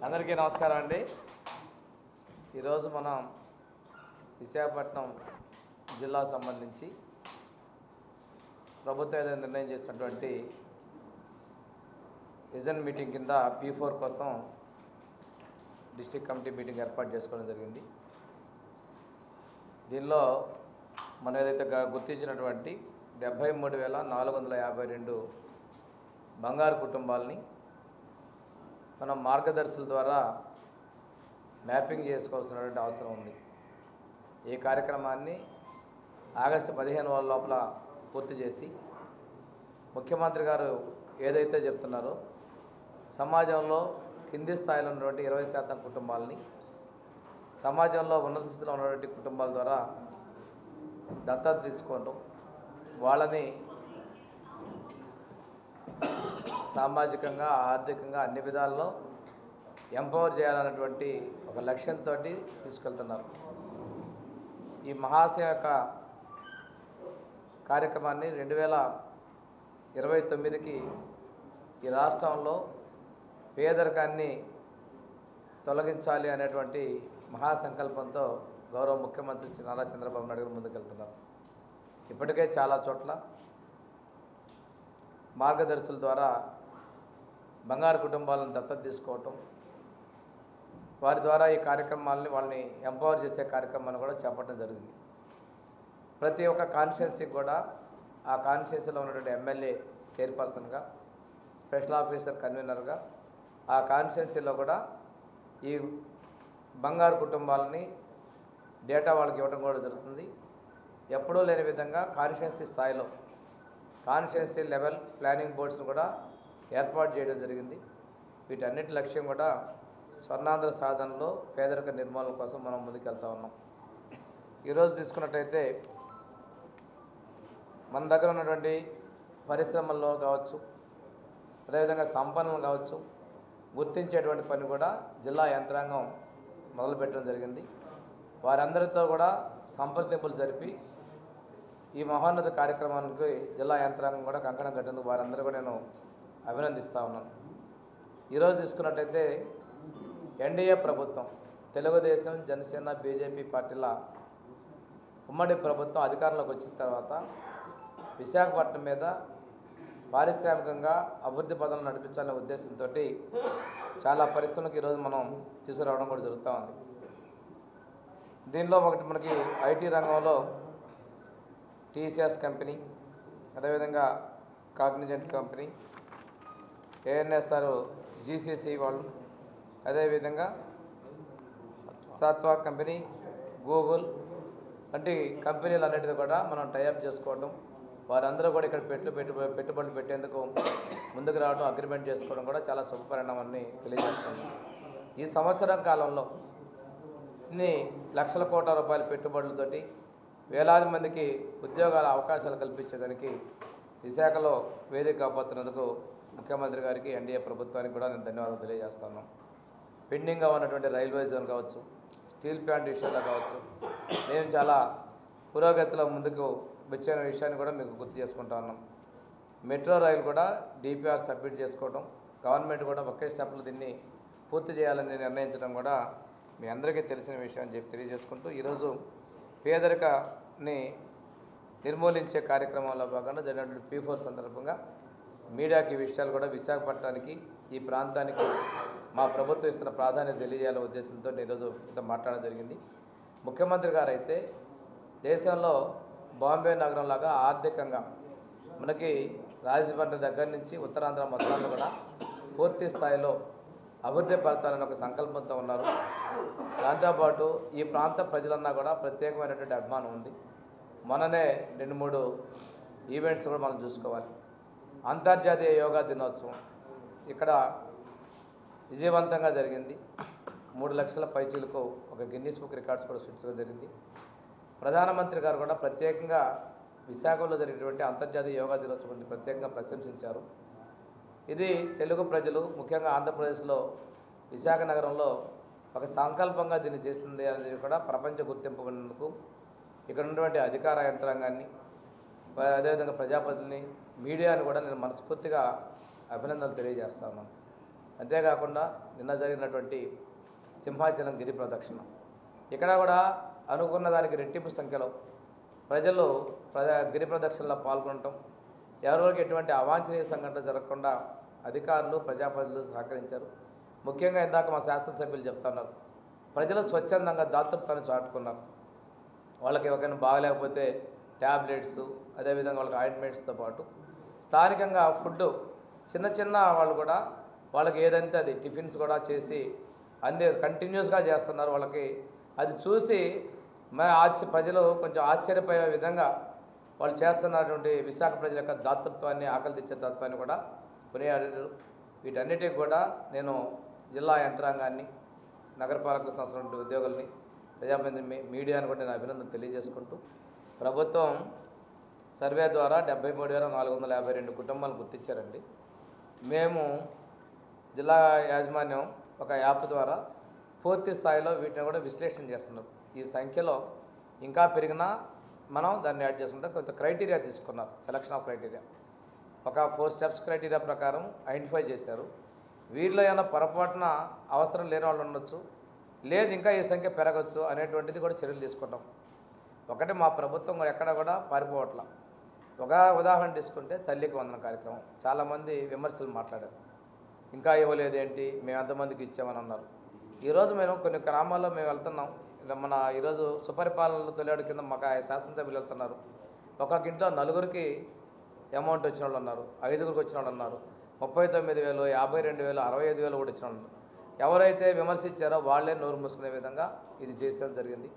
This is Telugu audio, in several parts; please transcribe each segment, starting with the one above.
అందరికీ నమస్కారం అండి. ఈరోజు మనం విశాఖపట్నం జిల్లాకు సంబంధించి ప్రభుత్వం ఏదైనా నిర్ణయం చేసినటువంటి విజన్ మీటింగ్ కింద P4 కోసం డిస్ట్రిక్ట్ కమిటీ మీటింగ్ ఏర్పాటు చేసుకోవడం జరిగింది. దీనిలో మనం ఏదైతే గుర్తించినటువంటి 73,452 బంగారు కుటుంబాలని మనం మార్గదర్శుల ద్వారా మ్యాపింగ్ చేసుకోవాల్సినటువంటి అవసరం ఉంది. ఈ కార్యక్రమాన్ని ఆగస్టు 15 లోపల పూర్తి చేసి ముఖ్యమంత్రి గారు ఏదైతే చెప్తున్నారో సమాజంలో కింది స్థాయిలో ఉన్నటువంటి 20% కుటుంబాలని సమాజంలో ఉన్నత స్థితిలో ఉన్నటువంటి కుటుంబాల ద్వారా దత్తత తీసుకోవడం, వాళ్ళని సామాజికంగా ఆర్థికంగా అన్ని విధాల్లో ఎంపవర్ చేయాలన్నటువంటి ఒక లక్ష్యంతో తీసుకెళ్తున్నారు. ఈ మహాశయ యొక్క కార్యక్రమాన్ని 2029కి ఈ రాష్ట్రంలో పేదరికాన్ని తొలగించాలి అనేటువంటి మహాసంకల్పంతో గౌరవ ముఖ్యమంత్రి శ్రీ నారా చంద్రబాబు నాయుడు గారు ముందుకెళ్తున్నారు. ఇప్పటికే చాలా చోట్ల మార్గదర్శుల ద్వారా బంగారు కుటుంబాలను దత్తత తీసుకోవటం, వారి ద్వారా ఈ కార్యక్రమాలని వాళ్ళని ఎంపవర్ చేసే కార్యక్రమాన్ని కూడా చేపట్టడం జరిగింది. ప్రతి ఒక్క కాన్స్టిట్యున్సీకి కూడా ఆ కాన్స్టిట్యున్సీలో ఉన్నటువంటి ఎమ్మెల్యే చైర్పర్సన్గా, స్పెషల్ ఆఫీసర్ కన్వీనర్గా ఆ కాన్స్టిట్యున్సీలో కూడా ఈ బంగారు కుటుంబాలని డేటా వాళ్ళకి ఇవ్వడం కూడా జరుగుతుంది. ఎప్పుడూ లేని విధంగా కాన్స్టిట్యున్సీ స్థాయిలో కాన్స్టిట్యున్సీ లెవెల్ ప్లానింగ్ బోర్డ్స్ను కూడా ఏర్పాటు చేయడం జరిగింది. వీటన్నిటి లక్ష్యం కూడా స్వర్ణాంధ్ర సాధనలో పేదరిక నిర్మూలన కోసం మనం ముందుకెళ్తా ఉన్నాం. ఈరోజు తీసుకున్నట్టయితే మన దగ్గర ఉన్నటువంటి పరిశ్రమల్లో కావచ్చు, అదేవిధంగా సంపన్నులు కావచ్చు, గుర్తించేటువంటి పని కూడా జిల్లా యంత్రాంగం మొదలుపెట్టడం జరిగింది. వారందరితో కూడా సంప్రదింపులు జరిపి ఈ మహోన్నత కార్యక్రమానికి జిల్లా యంత్రాంగం కూడా కంకణం కట్టేందుకు వారందరూ కూడా నేను అభినందిస్తూ ఉన్నాను. ఈరోజు తీసుకున్నట్టయితే ఎన్డీఏ ప్రభుత్వం, తెలుగుదేశం, జనసేన, బీజేపీ పార్టీల ఉమ్మడి ప్రభుత్వం అధికారంలోకి వచ్చిన తర్వాత విశాఖపట్నం మీద పారిశ్రామికంగా అభివృద్ధి పథకాలను నడిపించాలనే ఉద్దేశంతో చాలా పరిశ్రమలకు ఈరోజు మనం తీసుకురావడం కూడా జరుగుతూ ఉంది. దీనిలో ఒకటి మనకి ఐటీ రంగంలో టీసీఎస్ కంపెనీ, అదేవిధంగా కాగ్నిజెంట్ కంపెనీ, ఏఎన్ఎస్ఆర్ జీసీసీ వాళ్ళు, అదేవిధంగా సాత్వా కంపెనీ, గూగుల్ వంటి కంపెనీలు అన్నిటిది కూడా మనం టైఅప్ చేసుకోవడం, వారందరూ కూడా ఇక్కడ పెట్టుబడులు పెట్టేందుకు ముందుకు రావడం, అగ్రిమెంట్ చేసుకోవడం కూడా చాలా శుభపరిణామాన్ని తెలియజేస్తుంది. ఈ సంవత్సరం కాలంలో ఇన్ని లక్షల కోట్ల రూపాయల పెట్టుబడులతోటి వేలాది మందికి ఉద్యోగాల అవకాశాలు కల్పించేదానికి విశాఖలో వేదిక కాబోతున్నందుకు ముఖ్యమంత్రి గారికి, ఎన్డీఏ ప్రభుత్వానికి కూడా నేను ధన్యవాదాలు తెలియజేస్తాను. పెండింగ్గా ఉన్నటువంటి రైల్వే జోన్ కావచ్చు, స్టీల్ ప్లాంట్ విషయాల్లో కావచ్చు, నేను చాలా పురోగతిలో ముందుకు వచ్చిన విషయాన్ని కూడా మీకు గుర్తు చేసుకుంటా ఉన్నాం. మెట్రో రైలు కూడా DPR సబ్మిట్ చేసుకోవడం, గవర్నమెంట్ కూడా ఒకే స్టెప్లో దీన్ని పూర్తి చేయాలని నిర్ణయించడం కూడా మీ అందరికీ తెలిసిన విషయం అని చెప్పి తెలియజేసుకుంటూ, ఈరోజు పేదరికాన్ని నిర్మూలించే కార్యక్రమంలో భాగంగా జరిగినటువంటి P4 సందర్భంగా మీడియాకి ఈ విషయాలు కూడా విశాఖపట్నానికి, ఈ ప్రాంతానికి మా ప్రభుత్వం ఇస్తున్న ప్రాధాన్యత తెలియజేయాలనే ఉద్దేశంతో ఈరోజు మాట్లాడడం జరిగింది. ముఖ్యమంత్రి గారు అయితే దేశంలో బాంబే నగరంలాగా ఆర్థికంగా మనకి రాజమండ్రి దగ్గర నుంచి ఉత్తరాంధ్ర మొత్తాన్ని కూడా పూర్తి స్థాయిలో అభివృద్ధి పరచాలని ఒక సంకల్పంతో ఉన్నారు. దాంతోపాటు ఈ ప్రాంత ప్రజలన్నా కూడా ప్రత్యేకమైనటువంటి అభిమానం ఉంది. మొన్ననే 2-3 ఈవెంట్స్ కూడా మనం చూసుకోవాలి. అంతర్జాతీయ యోగా దినోత్సవం ఇక్కడ విజయవంతంగా జరిగింది. 3 లక్షల పైచీలకు ఒక గిన్నీస్ బుక్ రికార్డ్స్ కూడా సృష్టించడం జరిగింది. ప్రధానమంత్రి గారు కూడా ప్రత్యేకంగా విశాఖలో జరిగినటువంటి అంతర్జాతీయ యోగా దినోత్సవాన్ని ప్రత్యేకంగా ప్రశంసించారు. ఇది తెలుగు ప్రజలు, ముఖ్యంగా ఆంధ్రప్రదేశ్లో విశాఖ నగరంలో ఒక సంకల్పంగా దీన్ని చేస్తుంది అనేది కూడా ప్రపంచ గుర్తింపు పొందేందుకు ఇక్కడ ఉన్నటువంటి అధికార యంత్రాంగాన్ని, అదేవిధంగా ప్రజాప్రతినిధుల్ని, మీడియాను కూడా నేను మనస్ఫూర్తిగా అభినందనలు తెలియజేస్తా ఉన్నాను. అంతేకాకుండా నిన్న జరిగినటువంటి సింహాచలం గిరి ప్రదక్షిణ ఇక్కడ కూడా అనుకున్న దానికి రెట్టింపు సంఖ్యలో ప్రజలు గిరి ప్రదక్షిణలో పాల్గొనటం, ఎవరికి ఎటువంటి అవాంఛనీయ సంఘటన జరగకుండా అధికారులు ప్రజాప్రతినిధులు సహకరించారు. ముఖ్యంగా ఇందాక మా శాసనసభ్యులు చెప్తున్నారు, ప్రజలు స్వచ్ఛందంగా దాతృత్వాన్ని చాటుకున్నారు. వాళ్ళకి ఎవరికైనా బాగలేకపోతే ట్యాబ్లెట్స్, అదేవిధంగా వాళ్ళకి ఆయింట్మెంట్స్తో పాటు స్థానికంగా ఫుడ్ చిన్న చిన్న వాళ్ళు కూడా వాళ్ళకి ఏదంటే అది టిఫిన్స్ కూడా చేసి కంటిన్యూస్గా చేస్తున్నారు. వాళ్ళకి అది చూసి ప్రజలు కొంచెం ఆశ్చర్యపోయే విధంగా వాళ్ళు చేస్తున్నటువంటి విశాఖ ప్రజల యొక్క దాతృత్వాన్ని, ఆకలి తెచ్చే తత్వాన్ని కూడా కొనియాడారు. వీటన్నిటికి కూడా నేను జిల్లా యంత్రాంగాన్ని, నగరపాలక సంస్థ ఉద్యోగుల్ని, ప్రజాప్రతినిధి మీడియాను కూడా నేను అభినందన తెలియజేసుకుంటూ, ప్రభుత్వం సర్వే ద్వారా 73,452 కుటుంబాలు గుర్తించారండి. మేము జిల్లా యాజమాన్యం ఒక యాప్ ద్వారా పూర్తి స్థాయిలో వీటిని కూడా విశ్లేషణ చేస్తున్నారు. ఈ సంఖ్యలో ఇంకా పెరిగినా మనం దాన్ని యాడ్ చేసుకుంటే కొంత క్రైటీరియా తీసుకున్నారు. సెలక్షన్ ఆఫ్ క్రైటీరియా ఒక 4 స్టెప్స్ క్రైటీరియా ప్రకారం ఐడెంటిఫై చేశారు. వీరిలో ఏమైనా పొరపాటున అవసరం లేని వాళ్ళు ఉండొచ్చు, లేదు ఇంకా ఈ సంఖ్య పెరగచ్చు అనేటువంటిది కూడా చర్యలు తీసుకుంటాం. ఒకటి, మా ప్రభుత్వం ఎక్కడ కూడా పారిపోవట్ల. ఒక ఉదాహరణ తీసుకుంటే తల్లికి వందన కార్యక్రమం, చాలామంది విమర్శలు మాట్లాడారు. ఇంకా ఇవ్వలేదేంటి, మేము ఎంతమందికి ఇచ్చామని అన్నారు. ఈరోజు మేము కొన్ని గ్రామాల్లో మేము వెళ్తున్నాం. మన ఈరోజు సుపరిపాలనలో తొలియాడు కింద మాకు శాసనసభ్యులు వెళ్తున్నారు. ఒక్కొక్క ఇంట్లో 4గురికి అమౌంట్ వచ్చిన వాళ్ళు ఉన్నారు, 5గురికి వచ్చిన వాళ్ళు ఉన్నారు, 39,000, 52,000, 65,000 కూడా వచ్చిన వాళ్ళు. ఎవరైతే విమర్శించారో వాళ్ళే నోరు మూసుకునే విధంగా ఇది చేసేయడం జరిగింది.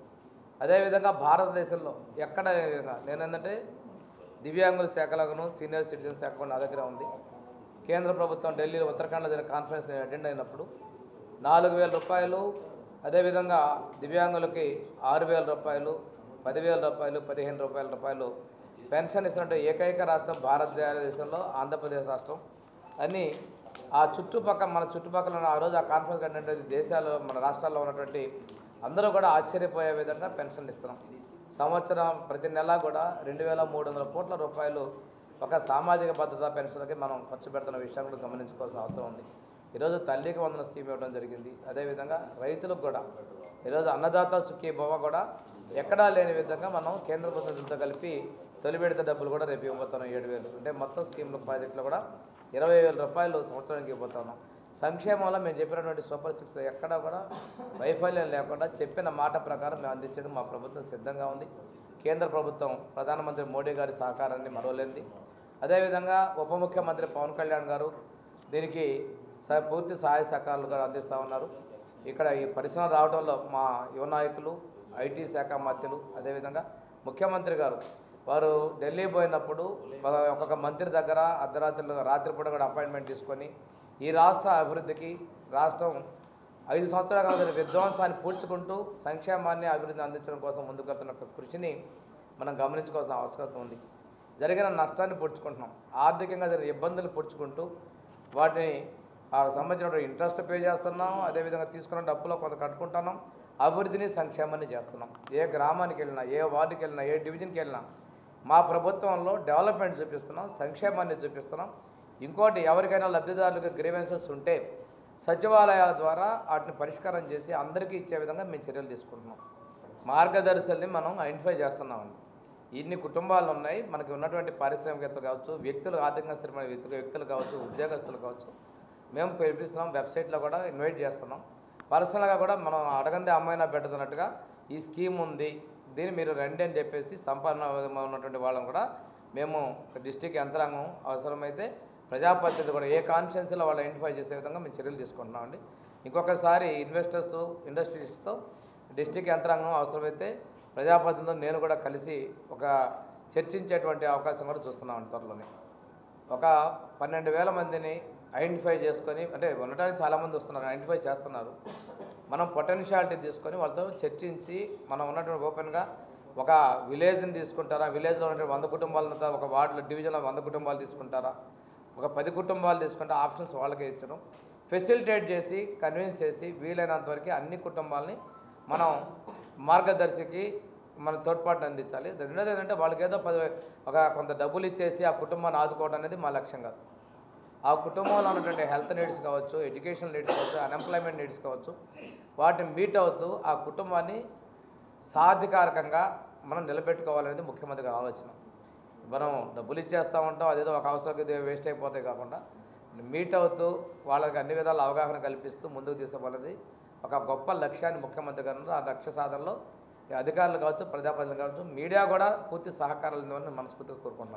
అదేవిధంగా భారతదేశంలో ఎక్కడ విధంగా నేనేంటంటే దివ్యాంగుల శాఖలను సీనియర్ సిటిజన్ శాఖ కూడా నా దగ్గర ఉంది. కేంద్ర ప్రభుత్వం ఢిల్లీలో ఉత్తరాఖండ్లో జరిగిన కాన్ఫరెన్స్ నేను అటెండ్ అయినప్పుడు 4,000 రూపాయలు, అదేవిధంగా దివ్యాంగులకి 6,000 రూపాయలు, 10,000 రూపాయలు, 15,000 రూపాయలు పెన్షన్ ఇస్తున్నట్టు ఏకైక రాష్ట్రం భారతదేశంలో ఆంధ్రప్రదేశ్ రాష్ట్రం అని. ఆ మన చుట్టుపక్కల ఉన్న ఆ రోజు ఆ కాన్ఫరెన్స్ కంటే దేశాల్లో మన రాష్ట్రాల్లో ఉన్నటువంటి అందరూ కూడా ఆశ్చర్యపోయే విధంగా పెన్షన్లు ఇస్తున్నాం. సంవత్సరం ప్రతి నెల కూడా 2,300 కోట్ల రూపాయలు ఒక సామాజిక భద్రతా పెన్షన్లకి మనం ఖర్చు పెడుతున్న విషయాన్ని కూడా గమనించుకోవాల్సిన అవసరం ఉంది. ఈరోజు తల్లికి వందన స్కీమ్ ఇవ్వడం జరిగింది. అదేవిధంగా రైతులకు కూడా ఈరోజు అన్నదాత సుఖీభవ కూడా ఎక్కడా లేని విధంగా మనం కేంద్ర ప్రభుత్వంతో కలిపి తొలి విడత డబ్బులు కూడా రేపు ఇవ్వబోతున్నాం. 7,000 అంటే మొత్తం స్కీమ్ల ప్రాజెక్టులో కూడా 20,000 రూపాయలు సంవత్సరానికి ఇవ్వబోతున్నాం. సంక్షేమంలో మేము చెప్పినటువంటి సూపర్ 6 ఎక్కడా కూడా వైఫల్యం లేకుండా చెప్పిన మాట ప్రకారం మేము అందించేందుకు మా ప్రభుత్వం సిద్ధంగా ఉంది. కేంద్ర ప్రభుత్వం ప్రధానమంత్రి మోడీ గారి సహకారాన్ని మరవలేంది. అదేవిధంగా ఉప ముఖ్యమంత్రి పవన్ కళ్యాణ్ గారు దీనికి పూర్తి సహాయ సహకారాలు కూడా అందిస్తూ ఉన్నారు. ఇక్కడ ఈ పరిశ్రమ రావడంలో మా యువ నాయకులు, ఐటీ శాఖ మంత్రులు, అదేవిధంగా ముఖ్యమంత్రి గారు వారు ఢిల్లీ పోయినప్పుడు ఒక్కొక్క మంత్రి దగ్గర రాత్రిపూట కూడా అపాయింట్మెంట్ తీసుకొని ఈ రాష్ట్ర అభివృద్ధికి రాష్ట్రం 5 సంవత్సరాల కాలం విధ్వంసాన్ని పూడ్చుకుంటూ సంక్షేమాన్ని అభివృద్ధిని అందించడం కోసం ముందుకు వెళ్తున్న కృషిని మనం గమనించుకోవాల్సిన అవసరం ఉంది. జరిగిన నష్టాన్ని పూడ్చుకుంటున్నాం, ఆర్థికంగా జరిగిన ఇబ్బందులు పూడ్చుకుంటూ వాటిని సంబంధించిన ఇంట్రెస్ట్ పే చేస్తున్నాం. అదేవిధంగా తీసుకున్న డబ్బులో కొంత కట్టుకుంటున్నాం. అభివృద్ధిని సంక్షేమాన్ని చేస్తున్నాం. ఏ గ్రామానికి వెళ్ళినా, ఏ వార్డుకి వెళ్ళినా, ఏ డివిజన్కి వెళ్ళినా మా ప్రభుత్వంలో డెవలప్మెంట్ చూపిస్తున్నాం, సంక్షేమాన్ని చూపిస్తున్నాం. ఇంకోటి, ఎవరికైనా లబ్ధిదారులకు గ్రీవెన్సెస్ ఉంటే సచివాలయాల ద్వారా వాటిని పరిష్కారం చేసి అందరికీ ఇచ్చే విధంగా మేము చర్యలు తీసుకుంటున్నాం. మార్గదర్శుల్ని మనం ఐడెంటిఫై చేస్తున్నామండి. ఇన్ని కుటుంబాలు ఉన్నాయి మనకి, ఉన్నటువంటి పారిశ్రామికవేత్తలు కావచ్చు, వ్యక్తులు ఆర్థికంగా స్థిరమైన వ్యక్తులు కావచ్చు, ఉద్యోగస్తులు కావచ్చు, మేము పిలిపిస్తున్నాం. వెబ్సైట్లో కూడా ఇన్వైట్ చేస్తున్నాం. పర్సనల్గా కూడా మనం అడగందే అమ్మాయినా పెడుతున్నట్టుగా ఈ స్కీమ్ ఉంది, దీన్ని మీరు రండి అని చెప్పేసి సంపాదన ఉన్నటువంటి వాళ్ళని కూడా మేము డిస్ట్రిక్ట్ యంత్రాంగం అవసరమైతే ప్రజాప్రతినిధులు కూడా ఏ కాన్స్టిట్యున్సీలో వాళ్ళు ఐడెంటిఫై చేసే విధంగా మేము చర్యలు తీసుకుంటున్నామండి. ఇంకొకసారి ఇన్వెస్టర్స్, ఇండస్ట్రీస్తో డిస్ట్రిక్ట్ యంత్రాంగం అవసరమైతే ప్రజాప్రతినిధులు నేను కూడా కలిసి ఒక చర్చించేటువంటి అవకాశం కూడా చూస్తున్నామండి. త్వరలోనే ఒక 12,000 మందిని ఐడెంటిఫై చేసుకొని, అంటే ఉండటానికి చాలామంది వస్తున్నారు, ఐడెంటిఫై చేస్తున్నారు. మనం పొటెన్షియాలిటీ తీసుకొని వాళ్ళతో చర్చించి మనం ఉన్నటువంటి ఓపెన్గా ఒక విలేజ్ని తీసుకుంటారా, విలేజ్లో ఉన్నటువంటి 100 కుటుంబాలతో ఒక వార్డులో డివిజన్లో 100 కుటుంబాలు తీసుకుంటారా, ఒక 10 కుటుంబాలు తీసుకుంటే ఆప్షన్స్ వాళ్ళకే ఇచ్చడం, ఫెసిలిటేట్ చేసి కన్విన్స్ చేసి వీలైనంత వరకు అన్ని కుటుంబాలని మనం మార్గదర్శికి మన తోడ్పాటును అందించాలి. రెండోది ఏంటంటే వాళ్ళకి ఏదో కొంత డబ్బులు ఇచ్చేసి ఆ కుటుంబాన్ని ఆదుకోవడం అనేది మా లక్ష్యం కాదు. ఆ కుటుంబంలో ఉన్నటువంటి హెల్త్ నీడ్స్ కావచ్చు, ఎడ్యుకేషనల్ నీడ్స్ కావచ్చు, అన్ఎంప్లాయ్మెంట్ నీడ్స్ కావచ్చు, వాటిని మీట్ అవుతూ ఆ కుటుంబాన్ని సాధికారకంగా మనం నిలబెట్టుకోవాలనేది ముఖ్యమంత్రి గారి ఆలోచన. మనం డబ్బులు ఇచ్చేస్తూ ఉంటాం, అదేదో ఒక అవసరానికి వేస్ట్ అయిపోతాయి కాకుండా మీట్ అవుతూ వాళ్ళకి అన్ని విధాల అవగాహన కల్పిస్తూ ముందుకు తీసుకోవాలనేది ఒక గొప్ప లక్ష్యాన్ని ముఖ్యమంత్రి గారు. ఆ లక్ష్య సాధనలో అధికారులు కావచ్చు, ప్రజాప్రతినిధులు కావచ్చు, మీడియా కూడా పూర్తి సహకారాలు ఇవ్వాలని మనస్ఫూర్తిగా కోరుకుంటున్నాను.